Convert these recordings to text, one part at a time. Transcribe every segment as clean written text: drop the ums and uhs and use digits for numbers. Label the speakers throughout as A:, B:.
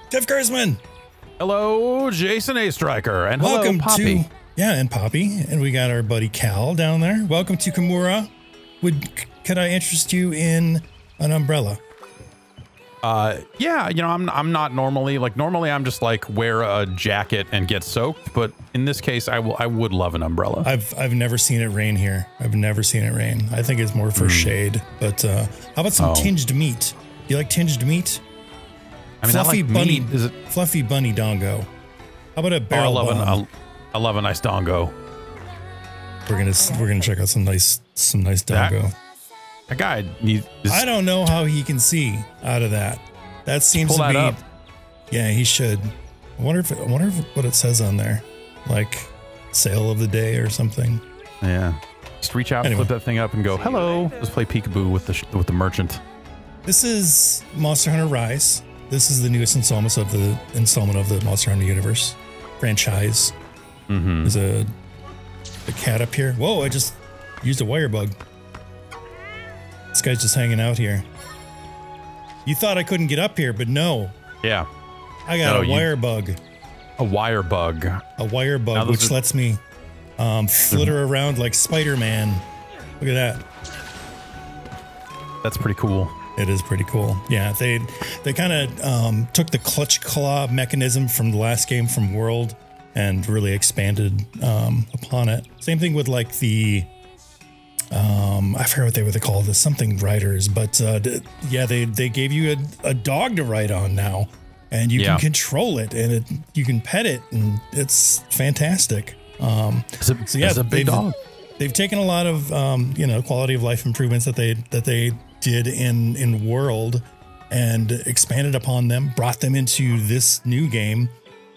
A: Jeff Gersman.
B: Hello, Jason A. Striker, and
A: welcome
B: hello, Poppy.
A: And Poppy, and we got our buddy Cal down there. Welcome to Kimura. Could I interest you in an umbrella?
B: Yeah, you know, I'm not normally normally I'm just like wear a jacket and get soaked, but in this case I would love an umbrella.
A: I've never seen it rain here. I've never seen it rain. I think it's more for shade. But how about some tinged meat? Do you like tinged meat?
B: I mean,
A: fluffy
B: I like
A: bunny,
B: meat. Is it
A: fluffy bunny Dango? How about a barrel bomb?
B: I love a nice Dango.
A: We're gonna check out some nice Dango.
B: That guy
A: I don't know how he can see out of that. That seems to be
B: up.
A: Yeah, he should. I wonder what it says on there. Like sale of the day or something.
B: Yeah. Just reach out, flip that thing up and go, "Hello." Let's play peekaboo with the merchant.
A: This is Monster Hunter Rise. This is the newest installment of the Monster Hunter universe franchise. There's a cat up here. Whoa, I just used a wire bug. This guy's just hanging out here. You thought I couldn't get up here, but no.
B: Yeah.
A: I got a wire bug.
B: A wire bug.
A: A wire bug, which lets me flitter around like Spider-Man. Look at that.
B: That's pretty cool.
A: It is pretty cool. Yeah, they kind of took the clutch claw mechanism from the last game from World and really expanded upon it. Same thing with like the I forget what they would call this, something riders, but yeah, they gave you a dog to ride on now, and you can control it, and you can pet it, and it's fantastic.
B: It's a big dog.
A: They've taken a lot of quality of life improvements that they did in World and expanded upon them, brought them into this new game,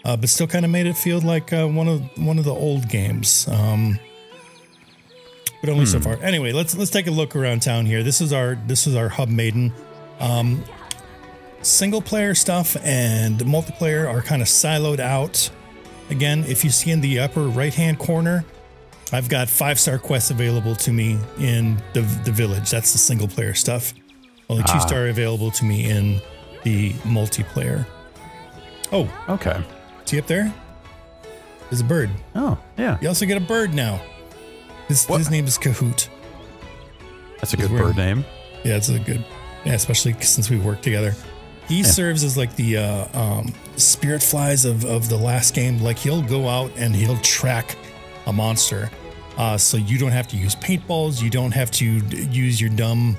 A: but still kind of made it feel like one of the old games. But only so far. Anyway, let's take a look around town here. This is our hub maiden. Single player stuff and multiplayer are kind of siloed out. Again, if you see in the upper right hand corner, I've got 5-star quests available to me in the village. That's the single player stuff. Only 2-star available to me in the multiplayer. Oh,
B: okay.
A: See up there? There's a bird.
B: Oh, yeah.
A: You also get a bird now. His name is Kahoot.
B: That's a good bird name.
A: Yeah, it's a good. Yeah, especially since we work together. He serves as like the spirit flies of the last game. Like he'll go out and he'll track a monster. So you don't have to use paintballs. You don't have to use your dumb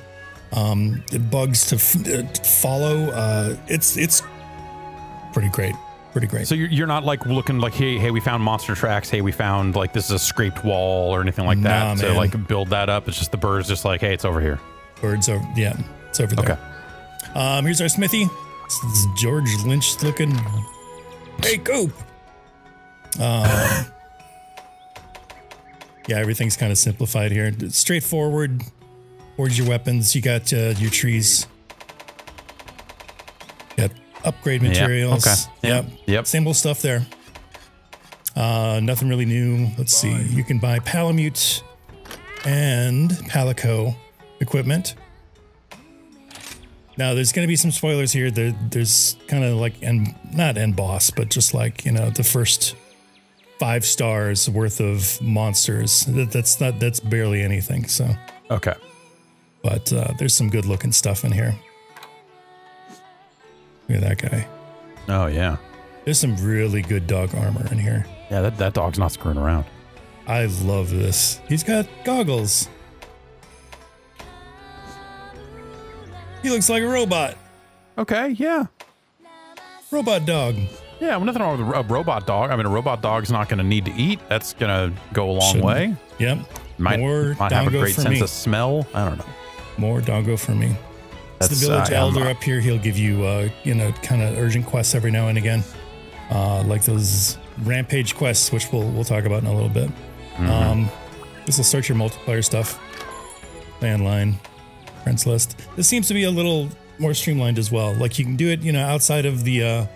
A: bugs to follow. It's pretty great. Pretty great.
B: So you're not like looking like, hey, we found monster tracks. Hey, we found like this is a scraped wall or anything like that. So like build that up. It's just the birds just like, hey, it's over here.
A: Birds over. Yeah, it's over there. Okay. Here's our smithy. This is George Lynch looking. Hey, Coop. Yeah, everything's kind of simplified here. It's straightforward. Forge your weapons. You got your trees. Got upgrade materials.
B: Okay. Yep.
A: Same old stuff there. Nothing really new. Let's see. You can buy Palamute and Palico equipment. Now, there's going to be some spoilers here. There's kind of like, not end boss, but just like, the first 5 stars worth of monsters. That's barely anything. So
B: okay,
A: but there's some good looking stuff in here. Look at that guy.
B: Oh yeah,
A: there's some really good dog armor in here.
B: Yeah, that dog's not screwing around.
A: I love this. He's got goggles. He looks like a robot.
B: Okay, yeah.
A: Robot dog.
B: Yeah, well, nothing wrong with a robot dog. I mean, a robot dog's not going to need to eat. That's going to go a long way.
A: Yep.
B: Might have a great sense of smell. I don't know.
A: More Dango for me. That's the village elder up here. He'll give you, kind of urgent quests every now and again. Like those rampage quests, which we'll talk about in a little bit. This will start your multiplayer stuff. Landline. Friends list. This seems to be a little more streamlined as well. Like you can do it, outside of the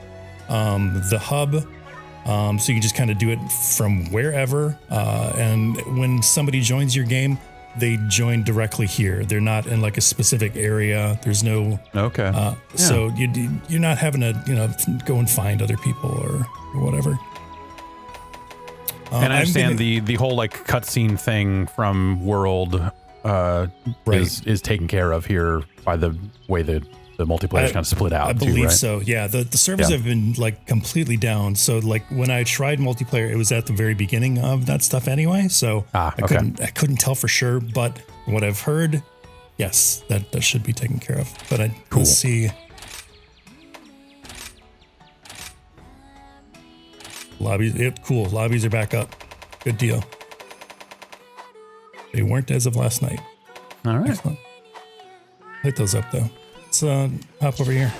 A: hub. So you can just kind of do it from wherever. And when somebody joins your game, they join directly here. They're not in like a specific area. There's no so you're not having to go and find other people or whatever.
B: And I understand the whole like cutscene thing from World is taken care of here by the way that the multiplayer is kind of split out.
A: I believe so. Yeah, the servers have been like completely down. So like when I tried multiplayer, it was at the very beginning of that stuff anyway. So I couldn't tell for sure, but what I've heard, yes, that should be taken care of. But let's see. Lobbies, cool. Lobbies are back up. Good deal. They weren't as of last night.
B: All right.
A: Excellent. Light those up though. Let's hop over here.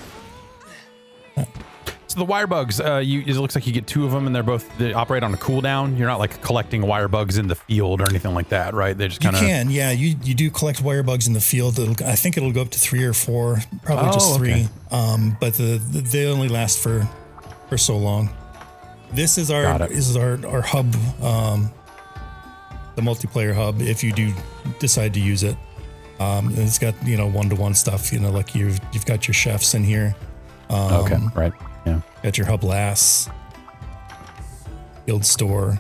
B: So the wire bugs, it looks like you get 2 of them, and they operate on a cooldown. You're not like collecting wire bugs in the field or anything like that, right? They just kind of. You
A: can, yeah. You do collect wire bugs in the field. I think it'll go up to 3 or 4, probably just 3. Okay. But they only last for so long. This is our hub, the multiplayer hub. If you do decide to use it. And it's got, 1-to-1 stuff, like you've got your chefs in here.
B: Okay, right. Yeah.
A: Got your hub lass, guild store,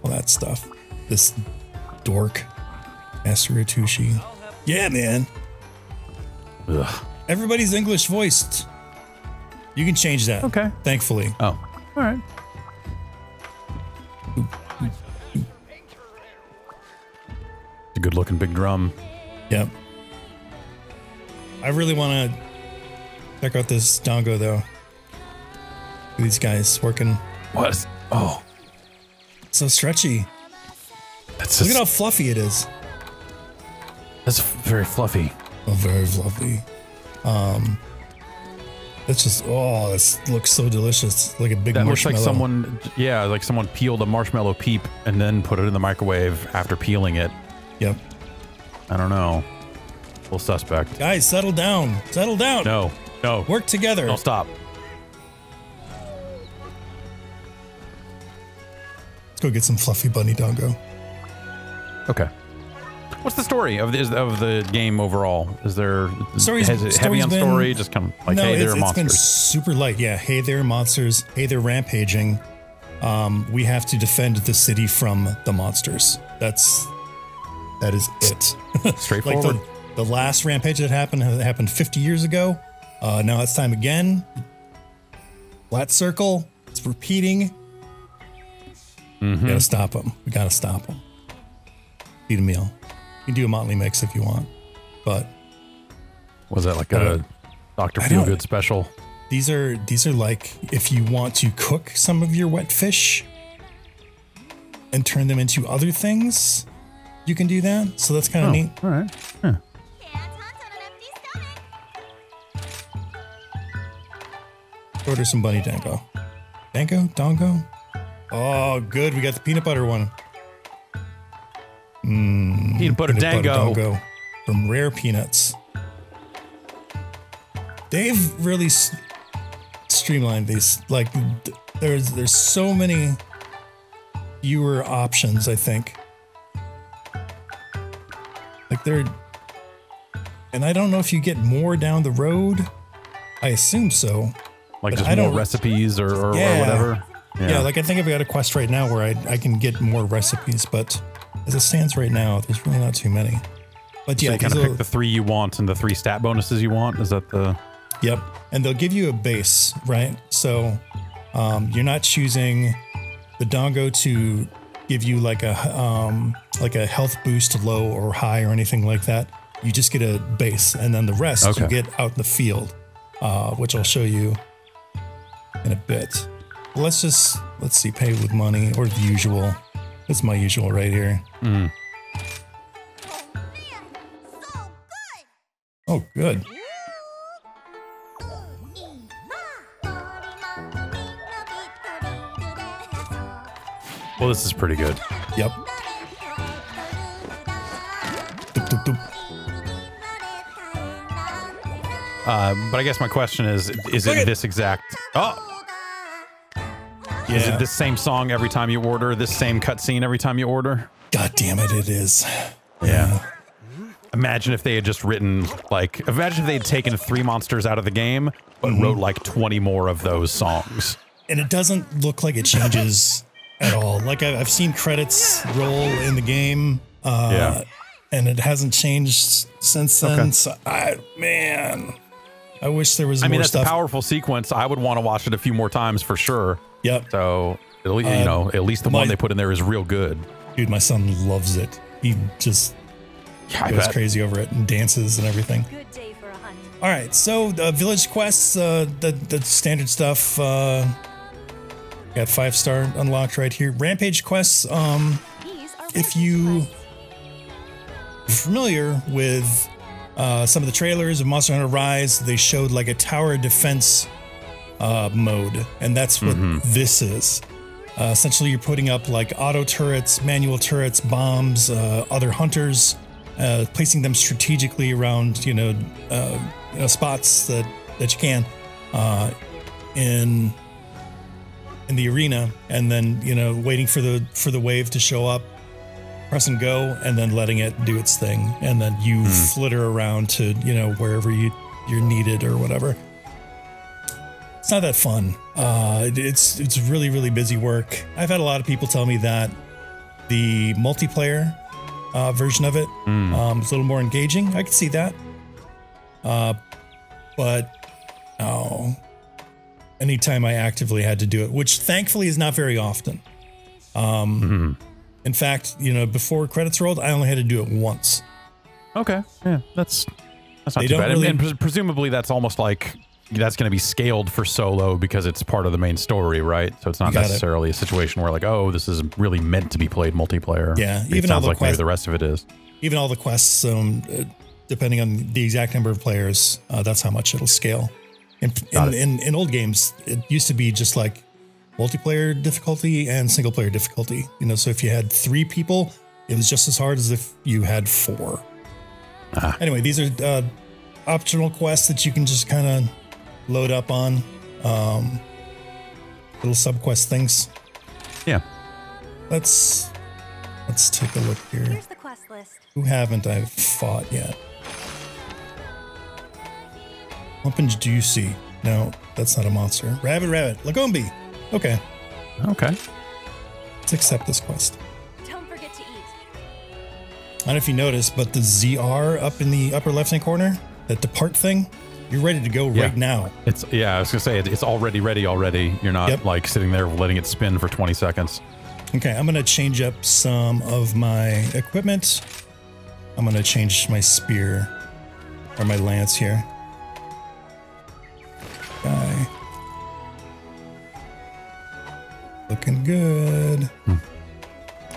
A: all that stuff. This dork, Master Atushi. Yeah, man.
B: Ugh.
A: Everybody's English voiced. You can change that.
B: Okay.
A: Thankfully.
B: Oh, all right. A good looking big drum.
A: Yep. I really want to check out this Dango though. Look at these guys working.
B: What? Oh.
A: So stretchy. Look at how fluffy it is.
B: That's very fluffy.
A: Oh, very fluffy. That's just, this looks so delicious. Like a big marshmallow. That looks
B: like someone peeled a marshmallow peep and then put it in the microwave after peeling it.
A: Yep.
B: I don't know. A little suspect.
A: Guys, settle down. Settle down.
B: No.
A: Work together.
B: Don't stop.
A: Let's go get some fluffy bunny Dango.
B: Okay. What's the story of the game overall? Is there heavy on story? Just kind of like, hey, there are monsters. It's been super
A: light. Yeah, hey, there are monsters. Hey, they're rampaging. We have to defend the city from the monsters. That is it.
B: Straightforward.
A: Like the last rampage that happened 50 years ago. Now it's time again. Flat circle. It's repeating. We gotta stop them. We gotta stop them. Eat a meal. You can do a Motley mix if you want, but
B: was that like a Dr. Feelgood special?
A: These are like if you want to cook some of your wet fish and turn them into other things, you can do that. So that's kind of neat.
B: All right. Yeah.
A: Order some bunny Dango. Dango? Oh, good. We got the peanut butter one.
B: Peanut butter Dango
A: from Rare Peanuts. They've really streamlined these. Like, there's so many fewer options, I think. Like and I don't know if you get more down the road. I assume so.
B: Like just more recipes or whatever.
A: Yeah, like I think I've got a quest right now where I can get more recipes, but as it stands right now, there's really not too many. But
B: so
A: yeah,
B: you kind of pick the 3 you want and the 3 stat bonuses you want. Is that the?
A: Yep, and they'll give you a base, right? So you're not choosing the Dango to give you like a health boost, low or high or anything like that. You just get a base, and then the rest you get out in the field, which I'll show you in a bit. Let's see, pay with money or the usual. That's my usual right here. Oh, good.
B: Well, this is pretty good.
A: Yep. Doop, doop, doop.
B: But I guess my question is it this exact... Oh! Yeah. Is it this same song every time you order? This same cutscene every time you order?
A: God damn it, it is.
B: Yeah. Imagine if they had just written, like, imagine if they had taken 3 monsters out of the game, but wrote like 20 more of those songs.
A: And it doesn't look like it changes at all. Like I've seen credits roll in the game, and it hasn't changed since then.
B: Okay.
A: So man, I wish there was.
B: I mean,
A: more
B: that's
A: stuff.
B: a powerful sequence. I would want to watch it a few more times for sure.
A: Yep.
B: So at least, you know, at least the one they put in there is real good.
A: Dude, my son loves it. He just goes crazy over it and dances and everything.
C: Good day for a hunt.
A: All right, so village quests, the standard stuff. Got 5-star unlocked right here. Rampage quests. If you are familiar with some of the trailers of Monster Hunter Rise, they showed like a tower defense mode, and that's what this is. Essentially, you're putting up like auto turrets, manual turrets, bombs, other hunters, placing them strategically around, spots that you can in the arena, and then waiting for the wave to show up, press and go, and then letting it do its thing, and then you flitter around to wherever you're needed or whatever. It's not that fun. It's really, really busy work. I've had a lot of people tell me that the multiplayer version of it is a little more engaging. I can see that. But anytime I actively had to do it, which thankfully is not very often. In fact, before credits rolled, I only had to do it once.
B: Okay. Yeah, that's not too bad. And presumably that's almost like that's going to be scaled for solo because it's part of the main story, right? So it's not necessarily a situation where like, oh, this is really meant to be played multiplayer.
A: Yeah,
B: it sounds like maybe the rest of it is.
A: Even all the quests, depending on the exact number of players, that's how much it'll scale. In old games, it used to be just like multiplayer difficulty and single player difficulty. So if you had 3 people, it was just as hard as if you had 4. Anyway, these are optional quests that you can just kind of load up on, little subquest things.
B: Yeah.
A: Let's take a look here.
C: Here's the quest list.
A: Who haven't I fought yet? Open Juicy. No, that's not a monster. Rabbit, Lagombi. Okay. Let's accept this quest.
C: Don't forget to eat.
A: I don't know if you noticed, but the ZR up in the upper left-hand corner, that depart thing, you're ready to go right now.
B: I was gonna say it's already ready already. You're not like sitting there letting it spin for 20 seconds.
A: Okay, I'm gonna change up some of my equipment. I'm gonna change my spear or my lance here. Guy. Looking good.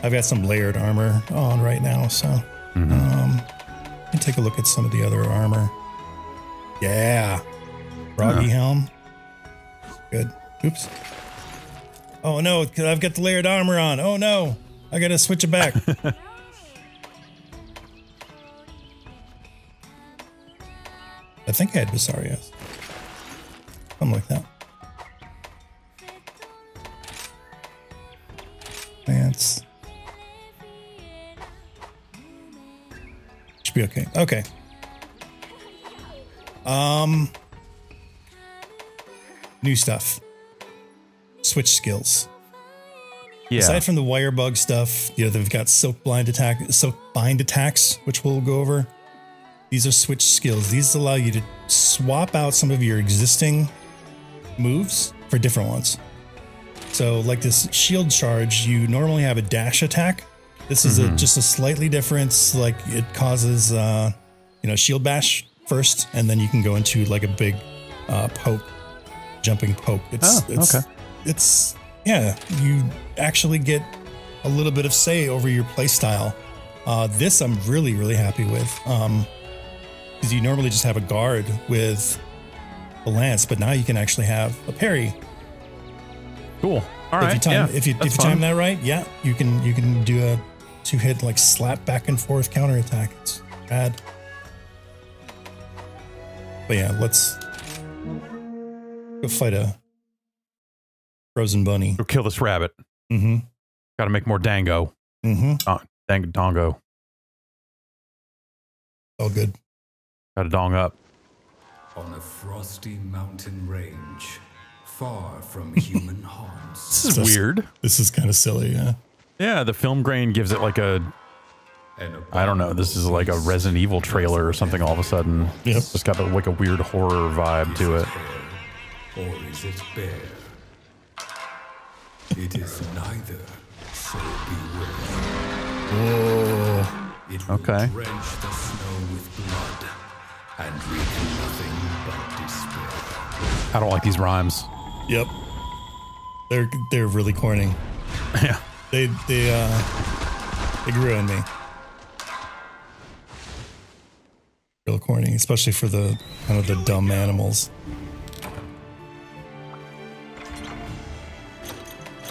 A: I've got some layered armor on right now, so let me take a look at some of the other armor. Yeah. Froggy helm. Good. Oops. Oh no, I've got the layered armor on. Oh no. I gotta switch it back. I think I had Visarius. Something like that. Lance. Should be okay. Okay. New stuff. Switch skills. Yeah. Aside from the wire bug stuff, they've got silk bind attacks, which we'll go over. These are switch skills. These allow you to swap out some of your existing moves for different ones. So like this shield charge, you normally have a dash attack. This is just a slightly different, like it causes, shield bash first, and then you can go into like a big poke, jumping poke. You actually get a little bit of say over your play style. This I'm really, really happy with. Because you normally just have a guard with a lance, but now you can actually have a parry.
B: Cool. All right.
A: If you time that right, you can do a 2-hit like slap back and forth counter attack. It's bad. But yeah, let's go fight a frozen bunny.
B: Go kill this rabbit. Got to make more dango. Dango.
A: All good.
B: Got a dong up.
D: On a frosty mountain range, far from human haunts.
B: This is weird.
A: This is kind of silly, yeah.
B: Yeah, the film grain gives it like a, I don't know, this is like a Resident Evil trailer or something all of a sudden.
A: Yep.
B: It's got like a weird horror vibe to it.
D: Or is it bear? It is neither, so beware.
A: Whoa.
D: It will
B: Okay.
D: drench the snow with blood and wreak nothing but despair.
B: I don't like these rhymes.
A: Yep. They're really corny.
B: Yeah.
A: They grew on me. Real corny, especially for the kind of the dumb animals.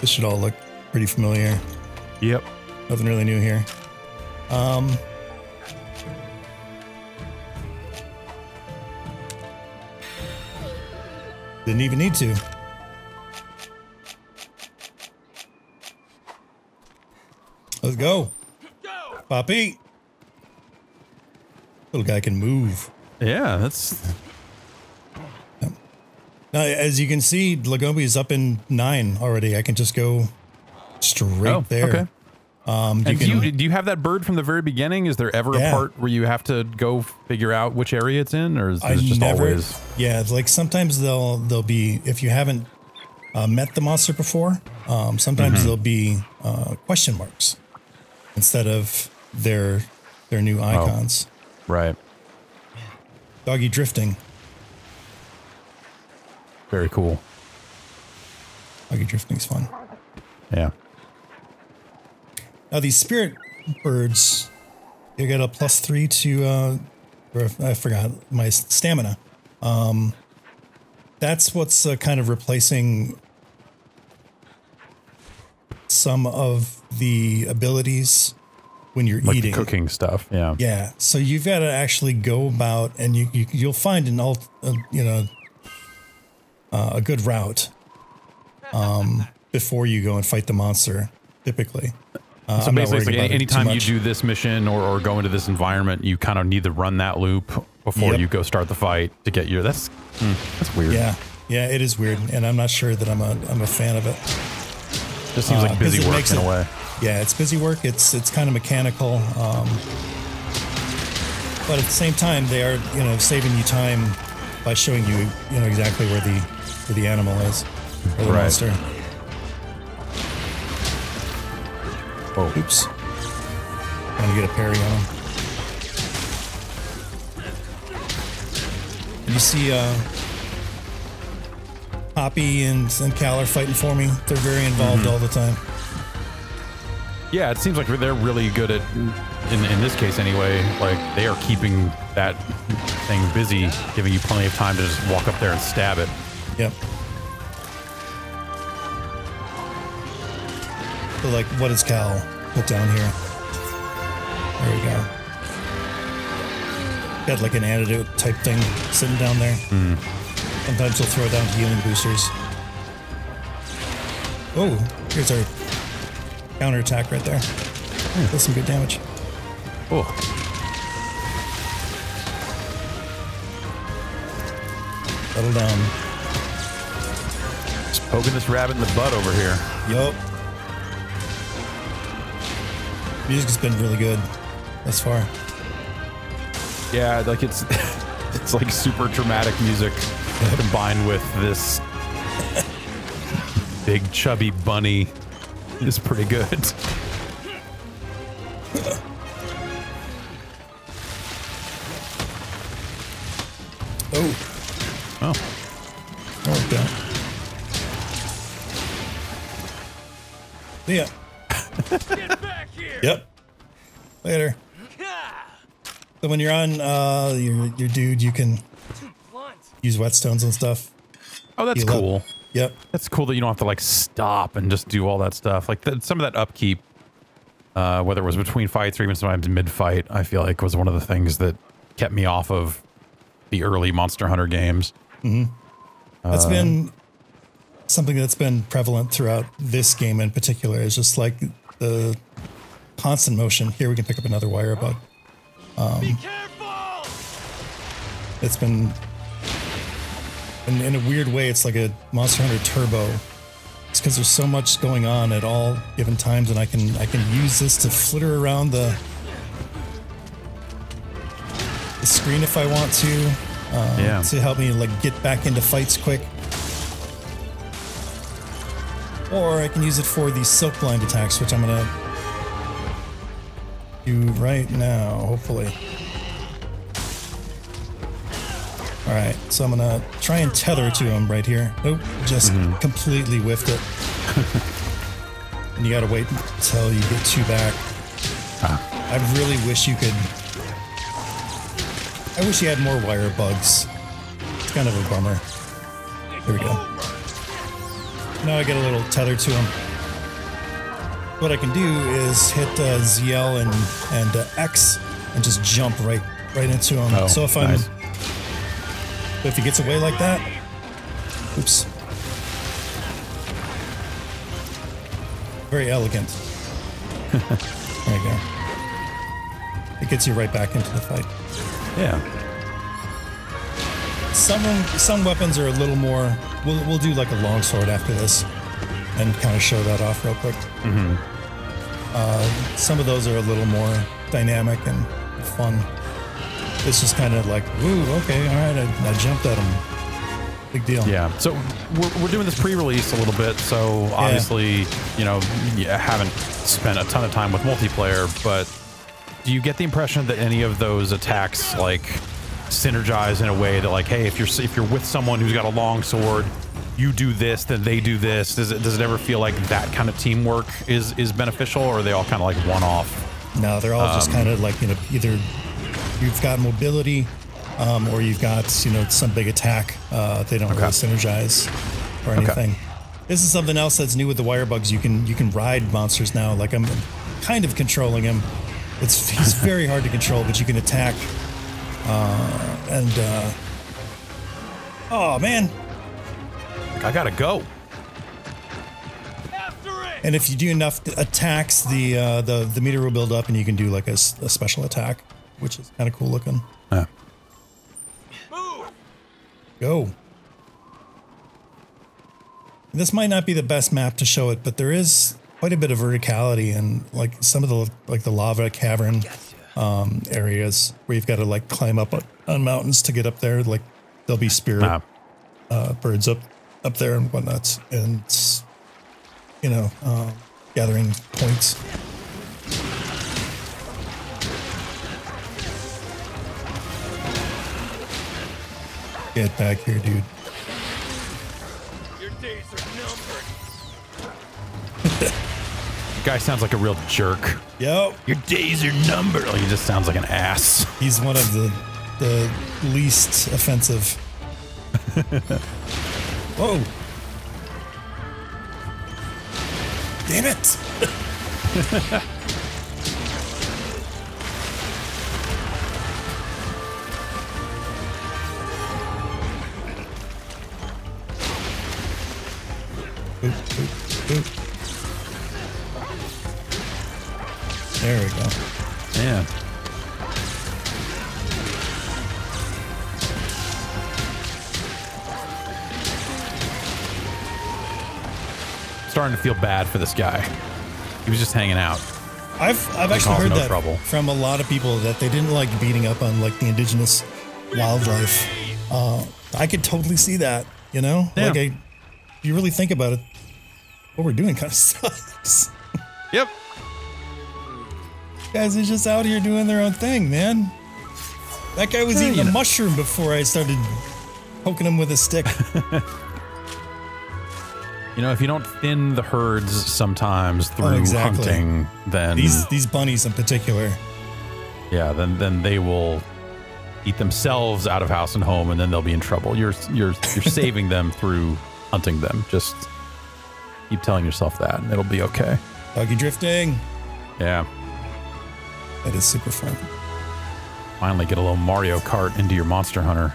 A: This should all look pretty familiar.
B: Yep.
A: Nothing really new here. Didn't even need to. Let's go. Poppy. Little guy can move.
B: Yeah, that's...
A: Now, as you can see, Lagombi is up in 9 already. I can just go straight there.
B: Okay. And do you have that bird from the very beginning? Is there ever a part where you have to go figure out which area it's in, or is it just always?
A: Yeah, like sometimes they'll be, if you haven't met the monster before, sometimes there'll be question marks instead of their new icons.
B: Oh, right.
A: Doggy drifting.
B: Very cool.
A: Doggy drifting's fun.
B: Yeah.
A: Now these spirit birds, you get a +3 to, I forgot, my stamina. That's what's kind of replacing some of the abilities when you're
B: like
A: eating.
B: The cooking stuff, yeah.
A: Yeah, so you've got to actually go about, and you'll find a good route before you go and fight the monster, typically.
B: So basically, like anytime you do this mission or go into this environment, you kind of need to run that loop before you go start the fight to get your. That's weird.
A: Yeah, it is weird, and I'm not sure that I'm a fan of it.
B: Just seems like busy work in a way.
A: Yeah, it's busy work. It's kind of mechanical, but at the same time, they are saving you time by showing you exactly where the animal is or the monster.
B: Oh,
A: oops! Trying to get a parry on him. You see, Poppy and Cal are fighting for me. They're very involved all the time.
B: Yeah, it seems like they're really good at, in this case anyway, like they are keeping that thing busy, giving you plenty of time to just walk up there and stab it.
A: Yep. So like, what does Cal put down here? There we go. Got like an antidote type thing sitting down there. Sometimes he'll throw down healing boosters. Oh, here's our counterattack right there. That's some good damage.
B: Oh.
A: Settle down.
B: Just poking this rabbit in the butt over here.
A: Yup. Music's been really good thus far.
B: Yeah, like it's like super dramatic music combined with this big chubby bunny is pretty good.
A: Oh. That worked out. See ya.
E: Get back here.
A: Yep. Later. So when you're on your dude, you can use whetstones and stuff.
B: Oh, that's cool.
A: Yep.
B: That's cool that you don't have to like stop and just do all that stuff. Like some of that upkeep, whether it was between fights or even sometimes mid-fight, I feel like was one of the things that kept me off of the early Monster Hunter games.
A: That's been something that's been prevalent throughout this game in particular. Is just like the constant motion. Here we can pick up another wire bug.
E: Be careful!
A: It's been, in a weird way, it's like a Monster Hunter Turbo. It's because there's so much going on at all given times, and I can use this to flitter around the screen if I want to. To help me like get back into fights quick. Or I can use it for these silk blind attacks, which I'm gonna do right now, hopefully. Alright, so I'm gonna try and tether to him right here. Nope, just completely whiffed it. And you gotta wait until you get 2 back. I really wish you could... I wish you had more wire bugs. It's kind of a bummer. Here we go. Now I get a little tether to him. What I can do is hit ZL and X and just jump right into him.
B: Oh,
A: so if I'm...
B: nice.
A: If he gets away like that... Oops. Very elegant. There you go. It gets you right back into the fight.
B: Yeah.
A: Some weapons are a little more... We'll do like a longsword after this and kind of show that off real quick. Some of those are a little more dynamic and fun. It's just kind of like, woo, okay, all right, I jumped at him. Big deal.
B: Yeah. So we're doing this pre-release a little bit, so obviously, you know, you haven't spent a ton of time with multiplayer, but do you get the impression that any of those attacks like synergize in a way that like, hey, if you're with someone who's got a long sword, you do this, then they do this? Does it ever feel like that kind of teamwork is beneficial, or are they all kind of like one-off?
A: No, they're all just kind of like, you know, either you've got mobility, or you've got, you know, some big attack. They don't really synergize or anything. This is something else that's new with the wire bugs. You can ride monsters now. Like I'm kind of controlling him. He's very hard to control, but you can attack. Oh man,
B: I gotta go.
A: And if you do enough attacks, the meter will build up, and you can do like a special attack, which is kind of cool looking. Go. This might not be the best map to show it, but there is quite a bit of verticality and like some of the lava cavern areas where you've got to like climb up on mountains to get up there. Like there'll be spirit birds up there and whatnot, and you know, gathering points. Get back here, dude.
E: Your days are numbered.
B: Guy sounds like a real jerk.
A: Yo,
B: your days are numbered. Like he just sounds like an ass.
A: He's one of the least offensive. Whoa! Damn it! Oop. There we go.
B: Yeah. Starting to feel bad for this guy. He was just hanging out.
A: I've actually heard that from a lot of people that they didn't like beating up on like the indigenous wildlife. I could totally see that, you know?
B: Yeah.
A: Like if you really think about it, what we're doing kind of sucks.
B: Yep.
A: Guys are just out here doing their own thing, man. That guy was eating a mushroom before I started poking him with a stick.
B: You know, if you don't thin the herds sometimes through hunting, then
A: these bunnies in particular,
B: yeah, then they will eat themselves out of house and home, and then they'll be in trouble. You're saving them through hunting them. Just keep telling yourself that, and it'll be okay.
A: Doggy drifting.
B: Yeah,
A: that is super fun.
B: Finally, get a little Mario Kart into your Monster Hunter.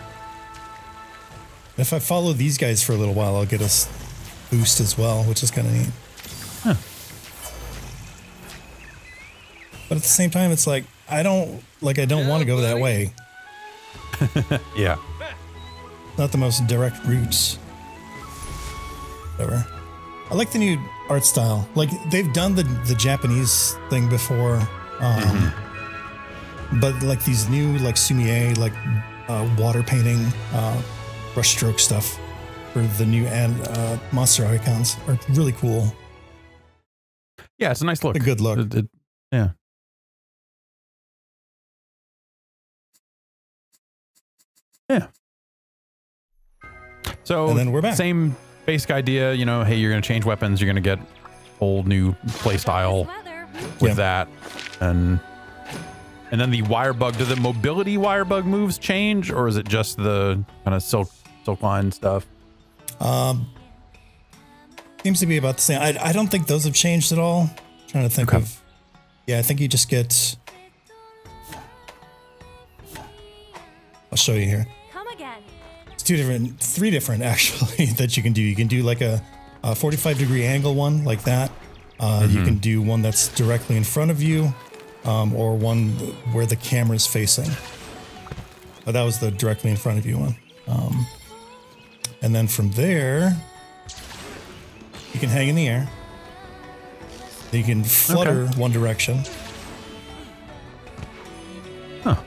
A: If I follow these guys for a little while, I'll get a boost as well, which is kind of neat.
B: Huh.
A: But at the same time, it's like, I don't want to go that way.
B: Yeah.
A: Not the most direct routes. Whatever. I like the new art style. Like, they've done the Japanese thing before. But like these new, like, sumie, like, water painting, brushstroke stuff for the new monster icons are really cool.
B: Yeah, it's a nice look.
A: A good look.
B: Yeah. Yeah. So
A: and then we're back.
B: Same basic idea, you know, hey, you're going to change weapons, you're going to get whole new play style with that. And then the wire bug, do the mobility wire bug moves change, or is it just the kind of silk line stuff?
A: Seems to be about the same. I don't think those have changed at all. I'm trying to think of. Yeah, I think you just get. I'll show you here.
C: Come again.
A: It's three different actually that you can do. You can do like a 45-degree angle one like that. You can do one that's directly in front of you, or one where the camera's facing. But that was the directly in front of you one. And then from there, you can hang in the air. You can flutter one direction.
B: Huh.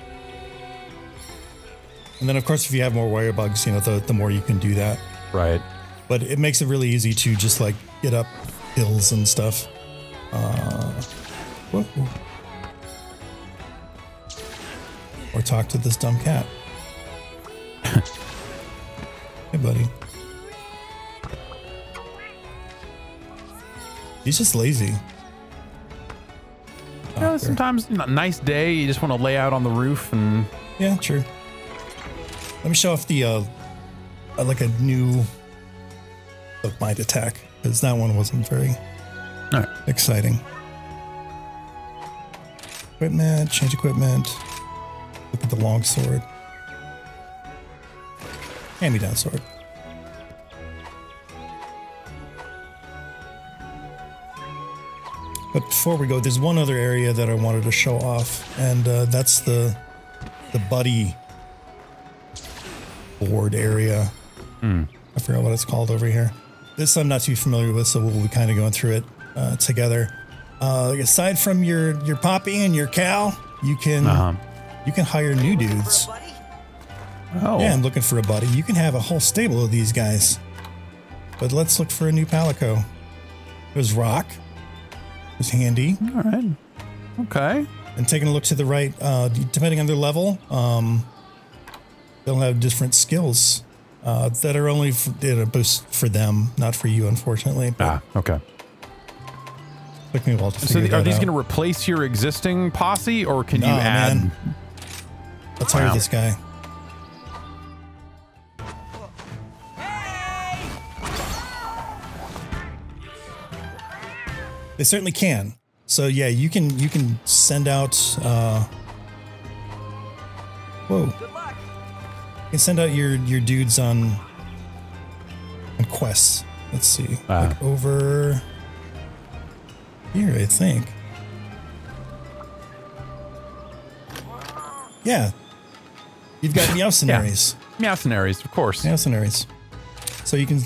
A: And then, of course, if you have more wire bugs, you know, the more you can do that.
B: Right.
A: But it makes it really easy to just, like, get up hills and stuff. Whoa. Or talk to this dumb cat. Hey, buddy. He's just lazy.
B: You know, sometimes, you know, nice day, you just want to lay out on the roof and...
A: Yeah, true. Let me show off the, like a new mind attack, because that one wasn't very exciting. Equipment, change equipment. Look at the long sword. Hand-me-down sword. But before we go, there's one other area that I wanted to show off, and that's the buddy board area. I forgot what it's called over here. This I'm not too familiar with, so we'll be kind of going through it together. Aside from your Poppy and your Cal, you can hire new dudes.
B: Oh.
A: Yeah, I'm looking for a buddy. You can have a whole stable of these guys. But let's look for a new Palico. There's Rock. There's Handy.
B: All right. Okay.
A: And taking a look to the right, depending on their level, they'll have different skills that are only a boost for them, not for you, unfortunately.
B: Okay.
A: Took me a while to
B: So
A: figure
B: are these
A: out.
B: going to replace your existing posse, or can you add?
A: Man. Let's hire this guy. They certainly can. So yeah, you can send out. Whoa! You can send out your dudes on quests. Let's see, like over here, I think. Yeah, you've got Meowcenaries.
B: Meowcenaries, of course.
A: Meowcenaries. So you can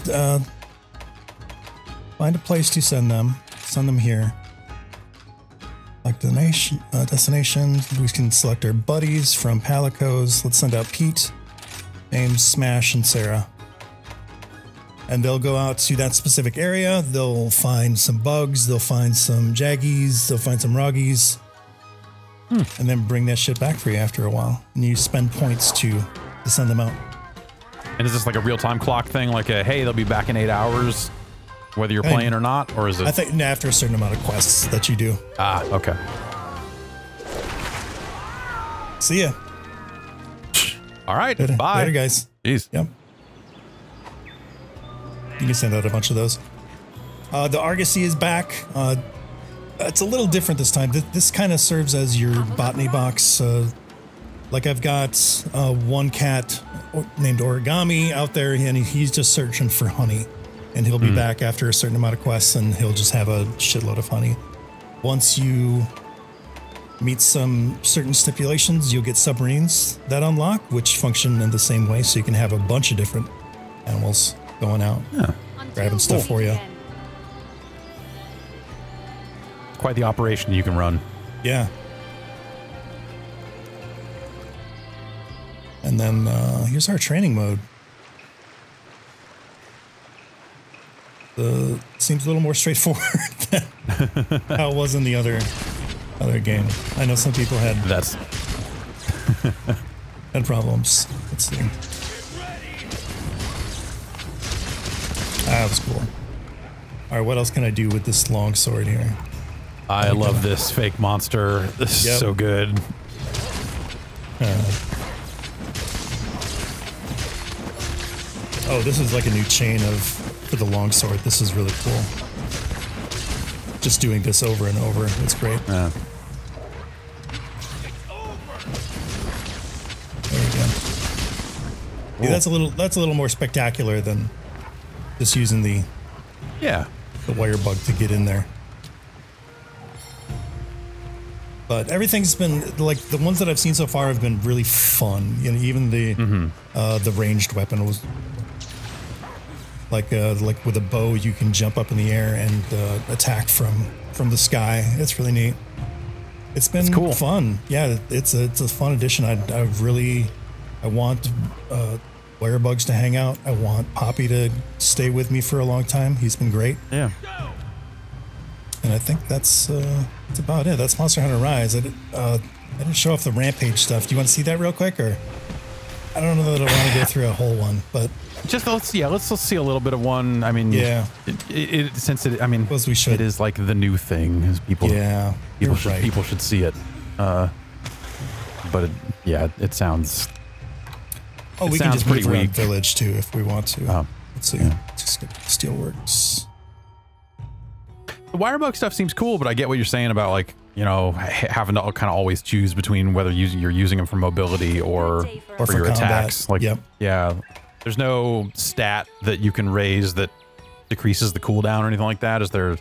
A: find a place to send them. Send them here. Like destination. We can select our buddies from Palicos. Let's send out Pete, James, Smash, and Sarah. And they'll go out to that specific area. They'll find some bugs. They'll find some Jaggies. They'll find some Roggies. And then bring that shit back for you after a while. And you spend points to send them out.
B: And is this like a real-time clock thing? Like a, hey, they'll be back in 8 hours, whether you're playing or not? Or is it?
A: I think after a certain amount of quests that you do.
B: Okay.
A: See ya.
B: All right.
A: Later.
B: Bye.
A: Later, guys.
B: Jeez.
A: Yep. You can send out a bunch of those. The Argosy is back. It's a little different this time. This kind of serves as your botany box. Like I've got one cat named Origami out there, and he's just searching for honey. And he'll be back after a certain amount of quests, and he'll just have a shitload of honey. Once you meets some certain stipulations, you'll get submarines that unlock, which function in the same way, so you can have a bunch of different animals going out, grabbing stuff for you.
B: Quite the operation you can run.
A: Yeah. And then here's our training mode. Seems a little more straightforward than how it was in the other game. I know some people had had problems. Let's see. That was cool. All right, what else can I do with this long sword here?
B: I love this fake monster. This is so good.
A: Oh, this is like a new chain for the longsword. This is really cool. Just doing this over and over. It's great.
B: Yeah.
A: There we go. Yeah, that's a little more spectacular than just using the wire bug to get in there. But everything's been like the ones that I've seen so far have been really fun. You know, even the ranged weapon was like with a bow you can jump up in the air and attack from the sky. It's really neat. It's been cool. Fun. Yeah, it's a fun addition. I want wire bugs to hang out. I want Poppy to stay with me for a long time. He's been great.
B: Yeah.
A: And I think that's about it. That's Monster Hunter Rise. I didn't show off the Rampage stuff. Do you want to see that real quick, or I don't know that I want to go through a whole one, but
B: let's see a little bit of one. I mean,
A: suppose we should.
B: It is like the new thing. People should see it. But it sounds.
A: Oh, we can just move around Village too if we want to.
B: Oh.
A: Let's see. Yeah. Just get Steelworks.
B: The wirebug stuff seems cool, but I get what you're saying about, like, you know, having to kind of always choose between whether you're using them for mobility or for your attacks. Like, yeah, there's no stat that you can raise that decreases the cooldown or anything like that. Is there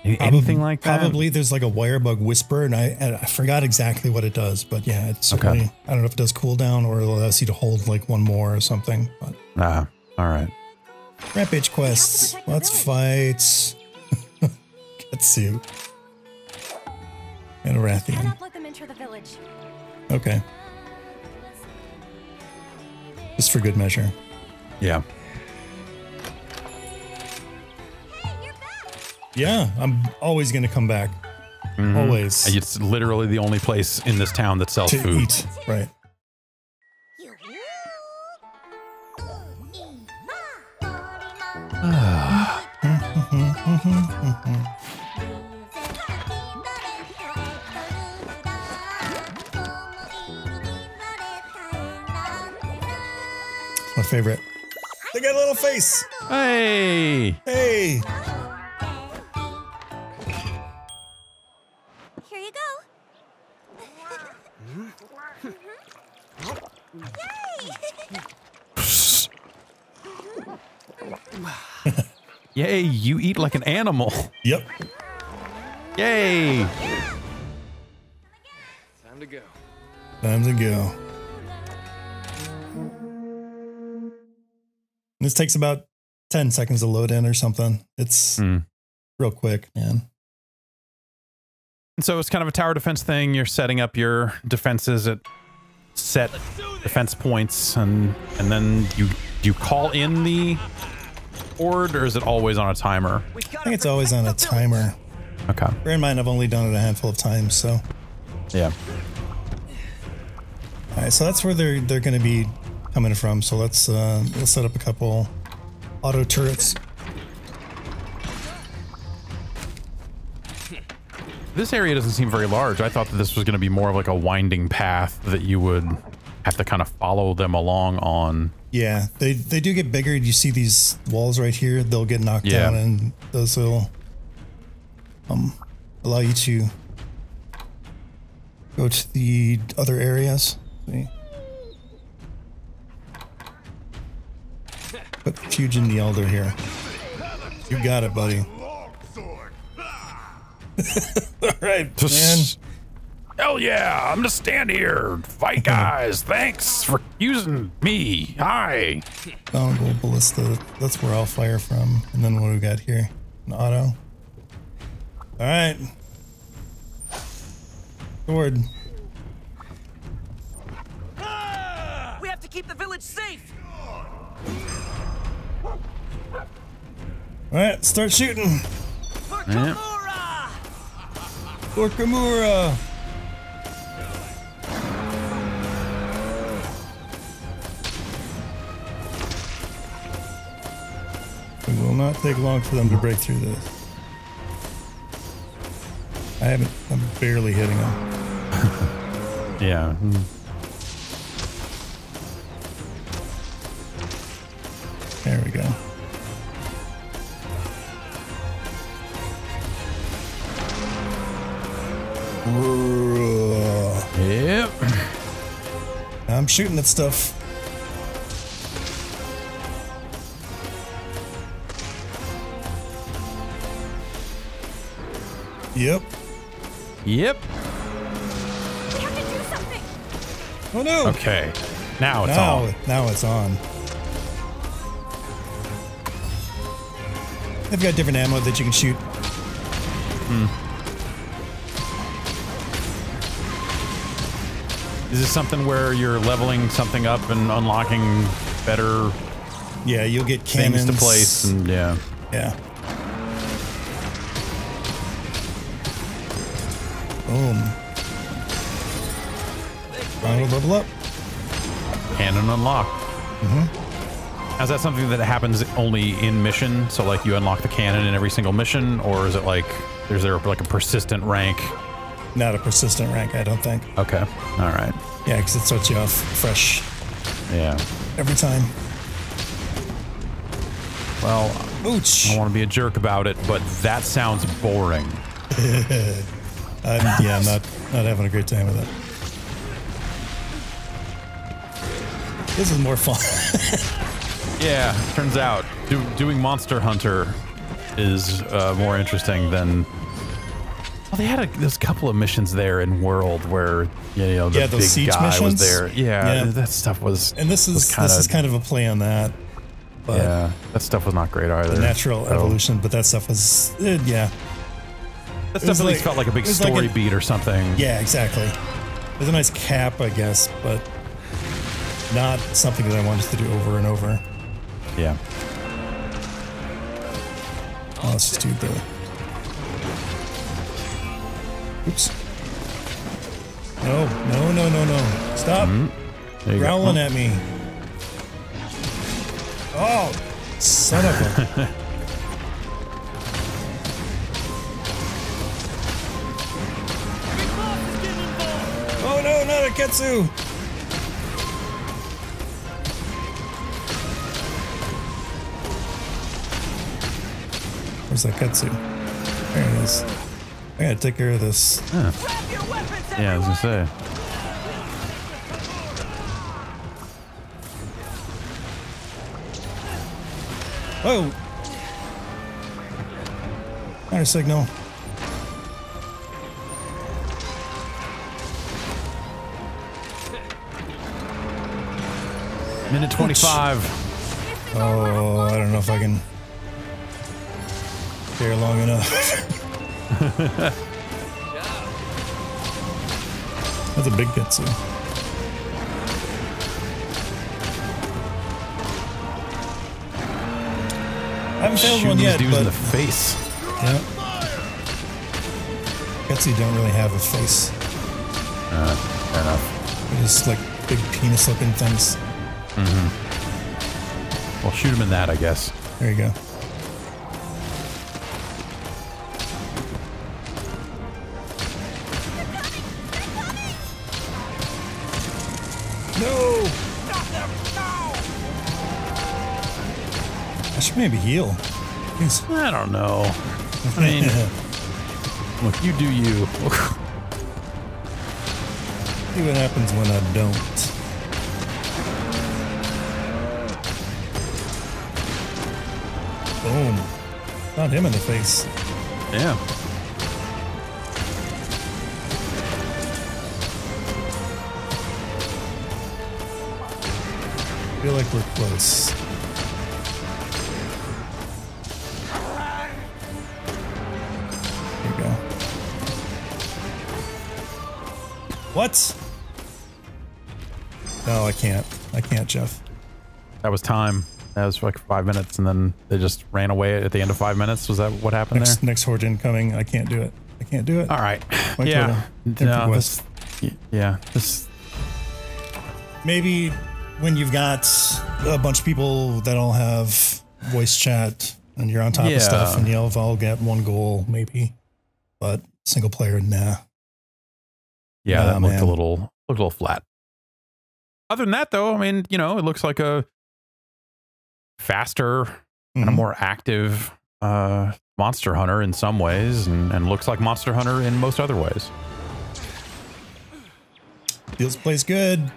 B: anything like that?
A: Probably there's like a wirebug whisper, and I forgot exactly what it does, but yeah, it's certainly, I don't know if it does cooldown or it allows you to hold like one more or something. But
B: all right.
A: Rampage quests. Let's fight. Katsu. And Arathian.
C: Not let them enter the village.
A: Okay. Just for good measure.
B: Yeah.
C: Hey, you're back.
A: Yeah, I'm always going to come back. Always.
B: It's literally the only place in this town that sells food.
A: Eat. Right. My favorite. They got a little face.
B: Hey.
A: Hey.
C: Here you go.
B: Yay, you eat like an animal.
A: Yep.
B: Yay.
E: Time to go.
A: Time to go. This takes about 10 seconds to load in or something. It's real quick, man.
B: And so it's kind of a tower defense thing. You're setting up your defenses at set defense points, and then you call in the horde, or is it always on a timer?
A: I think it's always on a timer.
B: Okay.
A: Bear in mind, I've only done it a handful of times, so.
B: Yeah.
A: All right, so that's where they're going to be coming from. So let's set up a couple auto turrets.
B: This area doesn't seem very large. I thought that this was going to be more of like a winding path that you would have to kind of follow them along on.
A: Yeah, they do get bigger. You see these walls right here? They'll get knocked down, and those will allow you to go to the other areas. See? Put Fusion the Elder here. You got it, buddy. All right, man.
B: Hell yeah, I'm just stand here. Fight guys. Thanks for using me. Hi.
A: Dango, ballista. That's where I'll fire from. And then what do we got here? An auto. Alright. Sword.
E: We have to keep the village safe.
A: Alright, start shooting.
E: For Kimura!
A: For Kimura. It will not take long for them to break through this. I'm barely hitting them.
B: Yeah.
A: There we go.
B: Yep.
A: I'm shooting at stuff. Yep.
B: Yep.
C: We have to do something.
A: Oh no.
B: Okay. Now it's on.
A: Now it's on. They've got different ammo that you can shoot.
B: Is this something where you're leveling something up and unlocking better
A: Yeah, you'll get cannons
B: things to place and yeah.
A: Yeah. Boom. Level up.
B: Cannon unlocked. Is that something that happens only in mission? So like you unlock the cannon in every single mission, or is it like is there like a persistent rank?
A: Not a persistent rank, I don't think.
B: Okay. All right.
A: Yeah, because it starts you off fresh
B: Yeah.
A: every time.
B: Well,
A: Ouch.
B: I don't want to be a jerk about it, but that sounds boring.
A: Yeah, I'm not having a great time with it. This is more fun.
B: Yeah, turns out doing Monster Hunter is more interesting than. Well, they had there's a couple of missions there in World where the
A: those
B: big
A: siege
B: guy
A: missions?
B: was there. Yeah, that stuff was.
A: And this is kind of a play on that. But
B: yeah, that stuff was not great either.
A: The natural evolution, but that stuff was yeah.
B: That stuff at least felt like a big story beat or something.
A: Yeah, exactly. It was a nice cap, I guess, but not something that I wanted to do over and over.
B: Yeah.
A: Oh, let's just do the. Oops. No. Stop growling at me. Oh, son of a. Oh no, not a Ketsu! Where's that Ketsu? There it is. I gotta take care of this.
B: Huh. Yeah, I was gonna say.
A: Whoa! Fire signal.
B: Minute 25.
A: Oh, I don't know if I can stay long enough. That's a big Ketsu. I haven't failed one yet, but
B: in the face.
A: Yeah. Ketsu don't really have a face.
B: Fair enough.
A: They're just like big penis-looking things.
B: Well, shoot him in that, I guess.
A: There you go. No! I should maybe heal. Please.
B: I don't know. I mean, look, you do you.
A: See what happens when I don't. Boom. Not him in the face.
B: Yeah.
A: feel like we're close. There you go. What? No, I can't. I can't, Jeff.
B: That was time. That was like 5 minutes, and then they just ran away at the end of 5 minutes. Was that what happened there?
A: Next horde incoming. I can't do it. I can't do it.
B: All right.
A: Wait
B: yeah.
A: No,
B: this, yeah. This.
A: Maybe when you've got a bunch of people that all have voice chat and you're on top of stuff, and you'll all get one goal, maybe. But single player, nah.
B: Yeah, that looked a little flat. Other than that, though, I mean, you know, it looks like a faster and a more active Monster Hunter in some ways, and looks like Monster Hunter in most other ways.
A: Plays good.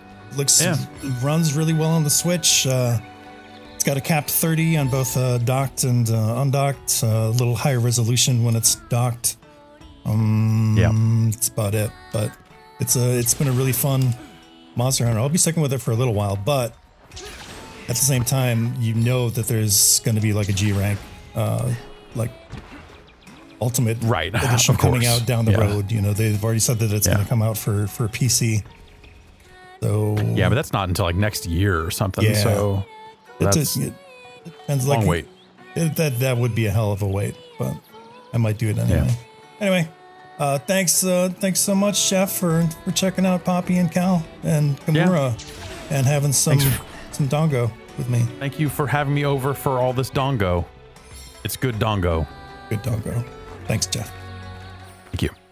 A: Runs really well on the Switch. It's got a capped 30 on both docked and undocked. A little higher resolution when it's docked. That's about it. But it's been a really fun Monster Hunter. I'll be sticking with it for a little while, but at the same time, you know that there's going to be like a G rank, like Ultimate Edition coming out down the road. You know, they've already said that it's going to come out for PC. So
B: yeah, but that's not until like next year or something.
A: Yeah.
B: So that's
A: it depends.
B: Long wait.
A: That would be a hell of a wait, but I might do it anyway.
B: Yeah.
A: Anyway. Thanks so much, Chef, for checking out Poppy and Cal and Gamura and having some Dango with me.
B: Thank you for having me over for all this Dango. It's good Dango.
A: Good Dango. Thanks, Jeff.
B: Thank you.